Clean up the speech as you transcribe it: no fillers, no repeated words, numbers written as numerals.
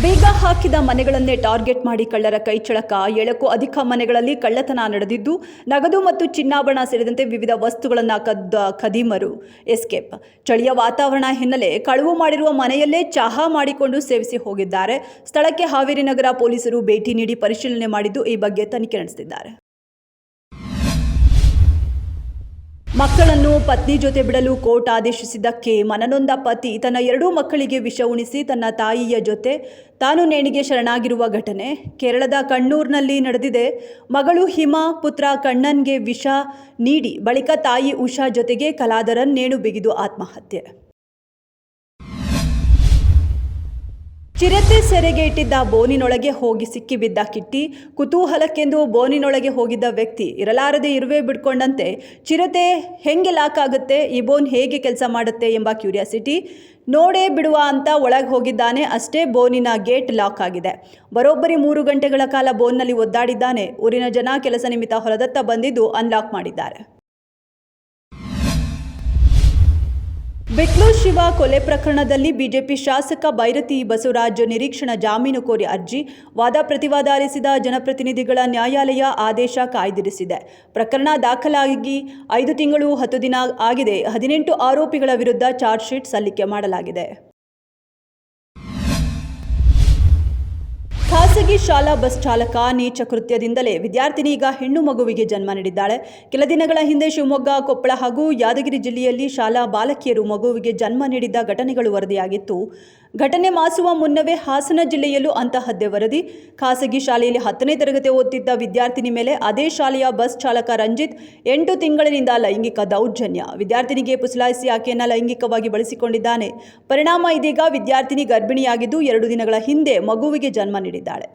ಬೇಗ ಹಾಕಿದ ಮನೆಗಳನ್ನೇ ಟಾರ್ಗೆಟ್ ಮಾಡಿ ಕಳ್ಳರ ಕೈಚಳಕ. 7ಕ್ಕೂ ಅಧಿಕ ಮನೆಗಳಲ್ಲಿ ಕಳ್ಳತನ ನಡೆದಿದ್ದು, ನಗದು ಮತ್ತು ಚಿನ್ನಾಭರಣ ಸೇರಿದಂತೆ ವಿವಿಧ ವಸ್ತುಗಳನ್ನು ಕದ್ದ ಖದೀಮರು ಎಸ್ಕೇಪ್. ಚಳಿಯ ವಾತಾವರಣ ಹಿನ್ನೆಲೆ ಕಳವು ಮಾಡಿರುವ ಮನೆಯಲ್ಲೇ ಚಹಾ ಮಾಡಿಕೊಂಡು ಸೇವಿಸಿ ಹೋಗಿದ್ದಾರೆ. ಸ್ಥಳಕ್ಕೆ ಹಾವೇರಿ ನಗರ ಪೊಲೀಸರು ಭೇಟಿ ನೀಡಿ ಪರಿಶೀಲನೆ ಮಾಡಿದ್ದು, ಈ ಬಗ್ಗೆ ತನಿಖೆ ನಡೆಸಿದ್ದಾರೆ. ಮಕ್ಕಳನ್ನು ಪತ್ನಿ ಜೊತೆ ಬಿಡಲು ಕೋರ್ಟ್ ಆದೇಶಿಸಿದ್ದಕ್ಕೆ ಮನನೊಂದ ಪತಿ ತನ್ನ 2 ಮಕ್ಕಳಿಗೆ ವಿಷ ಉಣಿಸಿ ತನ್ನ ತಾಯಿಯ ಜೊತೆ ತಾನು ನೇಣಿಗೆ ಶರಣಾಗಿರುವ ಘಟನೆ ಕೇರಳದ ಕಣ್ಣೂರಿನಲ್ಲಿ ನಡೆದಿದೆ. ಮಗಳು ಹಿಮಾ ಪುತ್ರ ಕಣ್ಣನ್ಗೆ ವಿಷ ನೀಡಿ ಬಳಿಕ ತಾಯಿ ಉಷಾ ಜೊತೆಗೆ ಕಲಾಧರನ್ ನೇಣು ಬಿಗಿದು ಆತ್ಮಹತ್ಯೆ. ಚಿರತೆ ಸೆರೆಗೆ ಇಟ್ಟಿದ್ದ ಬೋನಿನೊಳಗೆ ಹೋಗಿ ಸಿಕ್ಕಿಬಿದ್ದ ಕಿಟ್ಟಿ. ಕುತೂಹಲಕ್ಕೆಂದು ಬೋನಿನೊಳಗೆ ಹೋಗಿದ್ದ ವ್ಯಕ್ತಿ ಇರಲಾರದೆ ಇರುವೆ ಬಿಡ್ಕೊಂಡಂತೆ ಚಿರತೆ ಹೆಂಗೆ ಲಾಕ್ ಆಗುತ್ತೆ, ಈ ಬೋನ್ ಹೇಗೆ ಕೆಲಸ ಮಾಡುತ್ತೆ ಎಂಬ ಕ್ಯೂರಿಯಾಸಿಟಿ ನೋಡೇ ಬಿಡುವ ಅಂತ ಒಳಗೆ ಹೋಗಿದ್ದಾನೆ. ಅಷ್ಟೇ ಬೋನಿನ ಗೇಟ್ ಲಾಕ್ ಆಗಿದೆ. ಬರೋಬ್ಬರಿ 3 ಗಂಟೆಗಳ ಕಾಲ ಬೋನ್ನಲ್ಲಿ ಒದ್ದಾಡಿದ್ದಾನೆ. ಊರಿನ ಜನ ಕೆಲಸ ನಿಮಿತ್ತ ಹೊಲದತ್ತ ಬಂದಿದ್ದು ಅನ್ಲಾಕ್ ಮಾಡಿದ್ದಾರೆ. ಬೆಕ್ಲೂರು ಶಿವ ಕೊಲೆ ಪ್ರಕರಣದಲ್ಲಿ ಬಿಜೆಪಿ ಶಾಸಕ ಬೈರತಿ ಬಸವರಾಜ್ ನಿರೀಕ್ಷಣಾ ಜಾಮೀನು ಕೋರಿ ಅರ್ಜಿ. ವಾದ ಪ್ರತಿವಾದ ಆಲಿಸಿದ ಜನಪ್ರತಿನಿಧಿಗಳ ನ್ಯಾಯಾಲಯ ಆದೇಶ ಕಾಯ್ದಿರಿಸಿದೆ. ಪ್ರಕರಣ ದಾಖಲಾಗಿ 5 ತಿಂಗಳು 10 ದಿನ ಆಗಿದೆ. 18 ಆರೋಪಿಗಳ ವಿರುದ್ಧ ಚಾರ್ಜ್ ಶೀಟ್ ಸಲ್ಲಿಕೆ ಮಾಡಲಾಗಿದೆ. ಖಾಸಗಿ ಶಾಲಾ ಬಸ್ ಚಾಲಕ ನೀಚ ಕೃತ್ಯದಿಂದಲೇ ವಿದ್ಯಾರ್ಥಿನಿ ಈಗ ಹೆಣ್ಣು ಮಗುವಿಗೆ ಜನ್ಮ ನೀಡಿದ್ದಾಳೆ. ಕೆಲ ದಿನಗಳ ಹಿಂದೆ ಶಿವಮೊಗ್ಗ, ಕೊಪ್ಪಳ ಹಾಗೂ ಯಾದಗಿರಿ ಜಿಲ್ಲೆಯಲ್ಲಿ ಶಾಲಾ ಬಾಲಕಿಯರು ಮಗುವಿಗೆ ಜನ್ಮ ನೀಡಿದ್ದ ಘಟನೆಗಳು ವರದಿಯಾಗಿತ್ತು. ಘಟನೆ ಮಾಸುವ ಮುನ್ನವೇ ಹಾಸನ ಜಿಲ್ಲೆಯಲ್ಲೂ ಅಂತಹದ್ದೇ ವರದಿ. ಖಾಸಗಿ ಶಾಲೆಯಲ್ಲಿ 10ನೇ ತರಗತಿ ಓದುತ್ತಿದ್ದ ವಿದ್ಯಾರ್ಥಿನಿ ಮೇಲೆ ಅದೇ ಶಾಲೆಯ ಬಸ್ ಚಾಲಕ ರಂಜಿತ್ 8 ತಿಂಗಳಿನಿಂದ ಲೈಂಗಿಕ ದೌರ್ಜನ್ಯ. ವಿದ್ಯಾರ್ಥಿನಿಗೆ ಪುಸಲಾಯಿಸಿ ಆಕೆಯನ್ನು ಲೈಂಗಿಕವಾಗಿ ಬಳಸಿಕೊಂಡಿದ್ದಾನೆ. ಪರಿಣಾಮ ಇದೀಗ ವಿದ್ಯಾರ್ಥಿನಿ ಗರ್ಭಿಣಿಯಾಗಿದ್ದು 2 ದಿನಗಳ ಹಿಂದೆ ಮಗುವಿಗೆ ಜನ್ಮ ನೀಡಿದ್ದಾಳೆ.